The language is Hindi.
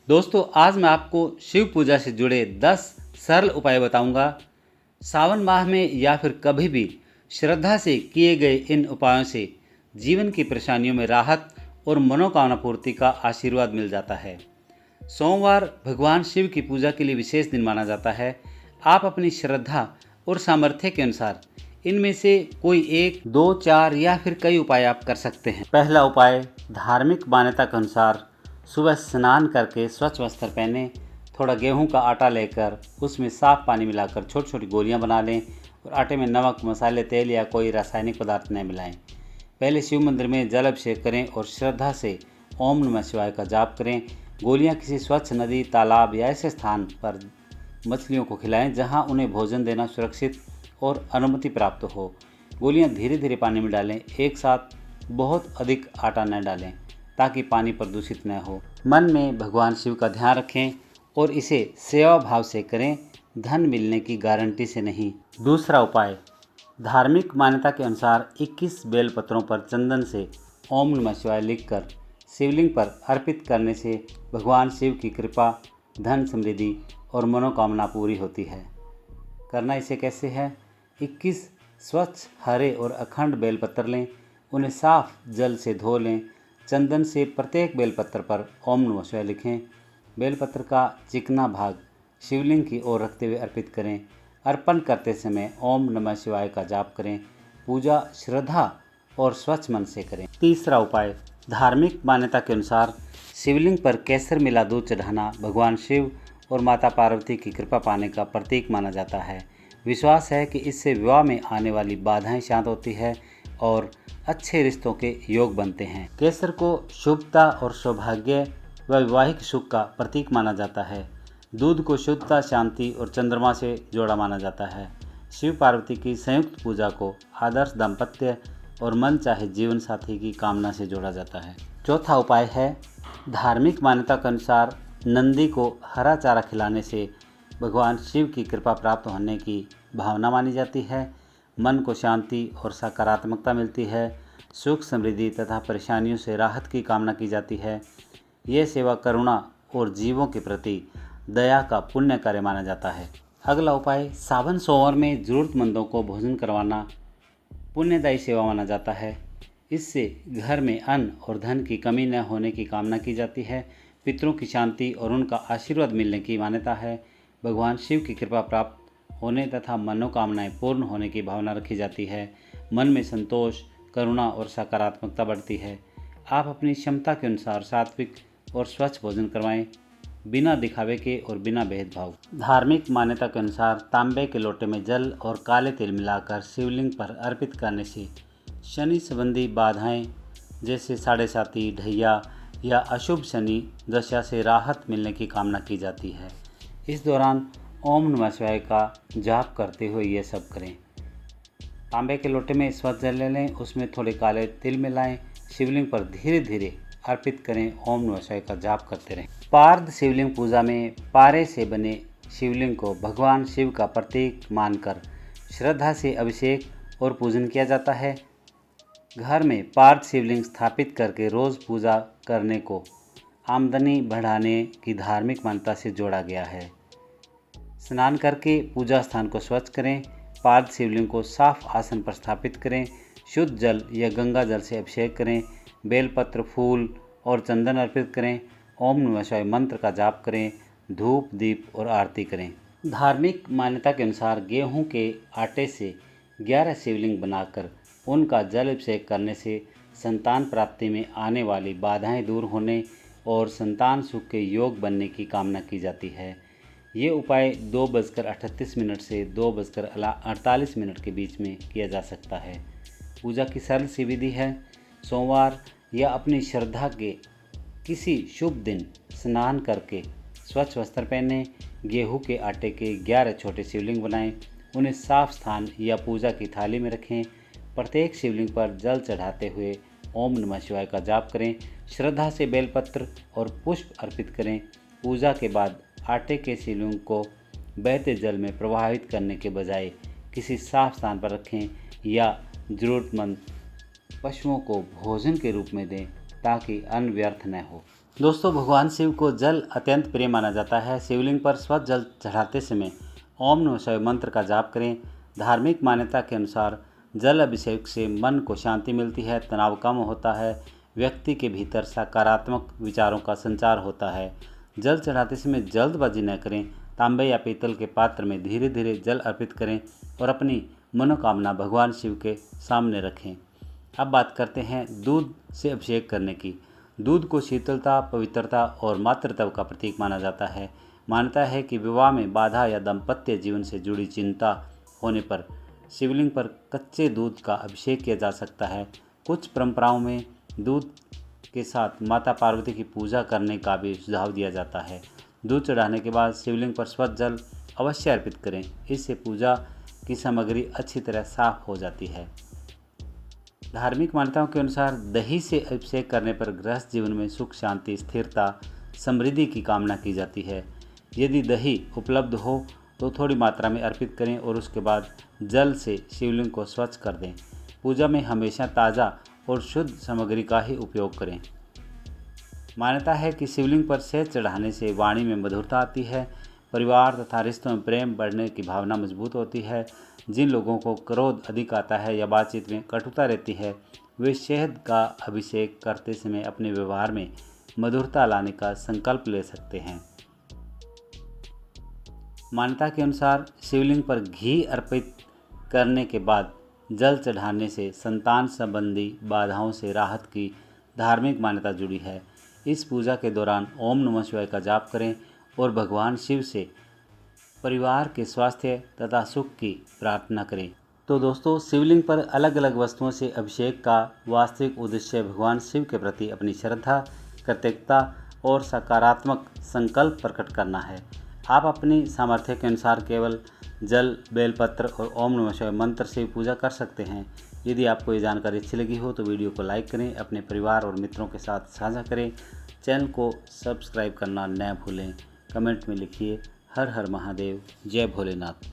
दोस्तों, आज मैं आपको शिव पूजा से जुड़े 10 सरल उपाय बताऊंगा। सावन माह में या फिर कभी भी श्रद्धा से किए गए इन उपायों से जीवन की परेशानियों में राहत और मनोकामना पूर्ति का आशीर्वाद मिल जाता है। सोमवार भगवान शिव की पूजा के लिए विशेष दिन माना जाता है। आप अपनी श्रद्धा और सामर्थ्य के अनुसार इनमें से कोई एक, दो, चार या फिर कई उपाय आप कर सकते हैं। पहला उपाय, धार्मिक मान्यता के अनुसार सुबह स्नान करके स्वच्छ वस्त्र पहने, थोड़ा गेहूं का आटा लेकर उसमें साफ पानी मिलाकर छोटी छोटी गोलियां बना लें और आटे में नमक, मसाले, तेल या कोई रासायनिक पदार्थ न मिलाएं। पहले शिव मंदिर में जल अभिषेक करें और श्रद्धा से ओम नमः शिवाय का जाप करें। गोलियां किसी स्वच्छ नदी, तालाब या ऐसे स्थान पर मछलियों को खिलाएं जहां उन्हें भोजन देना सुरक्षित और अनुमति प्राप्त हो। गोलियां धीरे धीरे पानी में डालें, एक साथ बहुत अधिक आटा न डालें ताकि पानी प्रदूषित न हो। मन में भगवान शिव का ध्यान रखें और इसे सेवा भाव से करें, धन मिलने की गारंटी से नहीं। दूसरा उपाय, धार्मिक मान्यता के अनुसार 21 बेलपत्रों पर चंदन से ओम नमः शिवाय लिखकर शिवलिंग पर अर्पित करने से भगवान शिव की कृपा, धन समृद्धि और मनोकामना पूरी होती है। करना इसे कैसे है? 21 स्वच्छ हरे और अखंड बेलपत्र लें, उन्हें साफ जल से धो लें। चंदन से प्रत्येक बेलपत्र पर ओम नमः शिवाय लिखें। बेलपत्र का चिकना भाग शिवलिंग की ओर रखते हुए अर्पित करें। अर्पण करते समय ओम नमः शिवाय का जाप करें। पूजा श्रद्धा और स्वच्छ मन से करें। तीसरा उपाय, धार्मिक मान्यता के अनुसार शिवलिंग पर केसर मिला दूध चढ़ाना भगवान शिव और माता पार्वती की कृपा पाने का प्रतीक माना जाता है। विश्वास है कि इससे विवाह में आने वाली बाधाएं शांत होती है और अच्छे रिश्तों के योग बनते हैं। केसर को शुभता और सौभाग्य व वैवाहिक सुख का प्रतीक माना जाता है। दूध को शुद्धता, शांति और चंद्रमा से जोड़ा माना जाता है। शिव पार्वती की संयुक्त पूजा को आदर्श दाम्पत्य और मन चाहे जीवन साथी की कामना से जोड़ा जाता है। चौथा उपाय है, धार्मिक मान्यता के अनुसार नंदी को हरा चारा खिलाने से भगवान शिव की कृपा प्राप्त होने की भावना मानी जाती है। मन को शांति और सकारात्मकता मिलती है। सुख, समृद्धि तथा परेशानियों से राहत की कामना की जाती है। यह सेवा करुणा और जीवों के प्रति दया का पुण्य कार्य माना जाता है। अगला उपाय, सावन सोमवार में जरूरतमंदों को भोजन करवाना पुण्यदायी सेवा माना जाता है। इससे घर में अन्न और धन की कमी न होने की कामना की जाती है। पितरों की शांति और उनका आशीर्वाद मिलने की मान्यता है। भगवान शिव की कृपा प्राप्त होने तथा मनोकामनाएं पूर्ण होने की भावना रखी जाती है। मन में संतोष, करुणा और सकारात्मकता बढ़ती है। आप अपनी क्षमता के अनुसार सात्विक और स्वच्छ भोजन करवाएं, बिना दिखावे के और बिना भेदभाव। धार्मिक मान्यता के अनुसार तांबे के लोटे में जल और काले तिल मिलाकर शिवलिंग पर अर्पित करने से शनि संबंधी बाधाएं जैसे साढ़े साती, ढैया या अशुभ शनि दशा से राहत मिलने की कामना की जाती है। इस दौरान ओम नमः शिवाय का जाप करते हुए ये सब करें। तांबे के लोटे में स्वच्छ जल ले लें, उसमें थोड़े काले तिल मिलाएं, शिवलिंग पर धीरे धीरे अर्पित करें, ओम नमः शिवाय का जाप करते रहें। पार्द शिवलिंग पूजा में पारे से बने शिवलिंग को भगवान शिव का प्रतीक मानकर श्रद्धा से अभिषेक और पूजन किया जाता है। घर में पार्द शिवलिंग स्थापित करके रोज़ पूजा करने को आमदनी बढ़ाने की धार्मिक मान्यता से जोड़ा गया है। स्नान करके पूजा स्थान को स्वच्छ करें। पार्द शिवलिंग को साफ आसन पर स्थापित करें। शुद्ध जल या गंगा जल से अभिषेक करें। बेलपत्र, फूल और चंदन अर्पित करें। ओम नमः शिवाय मंत्र का जाप करें। धूप, दीप और आरती करें। धार्मिक मान्यता के अनुसार गेहूं के आटे से 11 शिवलिंग बनाकर उनका जल अभिषेक करने से संतान प्राप्ति में आने वाली बाधाएं दूर होने और संतान सुख के योग बनने की कामना की जाती है। ये उपाय 2:38 से 2:48 के बीच में किया जा सकता है। पूजा की सरल सी विधि है, सोमवार या अपनी श्रद्धा के किसी शुभ दिन स्नान करके स्वच्छ वस्त्र पहने, गेहूं के आटे के 11 छोटे शिवलिंग बनाएं, उन्हें साफ स्थान या पूजा की थाली में रखें। प्रत्येक शिवलिंग पर जल चढ़ाते हुए ओम नमः शिवाय का जाप करें। श्रद्धा से बेलपत्र और पुष्प अर्पित करें। पूजा के बाद आटे के शिवलिंग को बहते जल में प्रवाहित करने के बजाय किसी साफ स्थान पर रखें या ज़रूरतमंद पशुओं को भोजन के रूप में दें ताकि अन्न व्यर्थ न हो। दोस्तों, भगवान शिव को जल अत्यंत प्रिय माना जाता है। शिवलिंग पर स्वच्छ जल चढ़ाते समय ओम नमः शिवाय मंत्र का जाप करें। धार्मिक मान्यता के अनुसार जल अभिषेक से मन को शांति मिलती है, तनाव कम होता है, व्यक्ति के भीतर सकारात्मक विचारों का संचार होता है। जल चढ़ाते समय जल्दबाजी न करें। तांबे या पीतल के पात्र में धीरे धीरे जल अर्पित करें और अपनी मनोकामना भगवान शिव के सामने रखें। अब बात करते हैं दूध से अभिषेक करने की। दूध को शीतलता, पवित्रता और मातृत्व का प्रतीक माना जाता है। मान्यता है कि विवाह में बाधा या दाम्पत्य जीवन से जुड़ी चिंता होने पर शिवलिंग पर कच्चे दूध का अभिषेक किया जा सकता है। कुछ परंपराओं में दूध के साथ माता पार्वती की पूजा करने का भी सुझाव दिया जाता है। दूध चढ़ाने के बाद शिवलिंग पर स्वच्छ जल अवश्य अर्पित करें। इससे पूजा की सामग्री अच्छी तरह साफ हो जाती है। धार्मिक मान्यताओं के अनुसार दही से अभिषेक करने पर गृहस्थ जीवन में सुख, शांति, स्थिरता, समृद्धि की कामना की जाती है। यदि दही उपलब्ध हो तो थोड़ी मात्रा में अर्पित करें और उसके बाद जल से शिवलिंग को स्वच्छ कर दें। पूजा में हमेशा ताज़ा और शुद्ध सामग्री का ही उपयोग करें। मान्यता है कि शिवलिंग पर शहद चढ़ाने से वाणी में मधुरता आती है, परिवार तथा रिश्तों में प्रेम बढ़ने की भावना मजबूत होती है। जिन लोगों को क्रोध अधिक आता है या बातचीत में कटुता रहती है, वे शहद का अभिषेक करते समय अपने व्यवहार में मधुरता लाने का संकल्प ले सकते हैं। मान्यता के अनुसार शिवलिंग पर घी अर्पित करने के बाद जल चढ़ाने से संतान संबंधी बाधाओं से राहत की धार्मिक मान्यता जुड़ी है। इस पूजा के दौरान ओम नमः शिवाय का जाप करें और भगवान शिव से परिवार के स्वास्थ्य तथा सुख की प्रार्थना करें। तो दोस्तों, शिवलिंग पर अलग अलग वस्तुओं से अभिषेक का वास्तविक उद्देश्य भगवान शिव के प्रति अपनी श्रद्धा, कृतज्ञता और सकारात्मक संकल्प प्रकट करना है। आप अपनी सामर्थ्य के अनुसार केवल जल, बेलपत्र और ओम नमः शिवाय मंत्र से पूजा कर सकते हैं। यदि आपको ये जानकारी अच्छी लगी हो तो वीडियो को लाइक करें, अपने परिवार और मित्रों के साथ साझा करें, चैनल को सब्सक्राइब करना न भूलें। कमेंट में लिखिए हर हर महादेव, जय भोलेनाथ।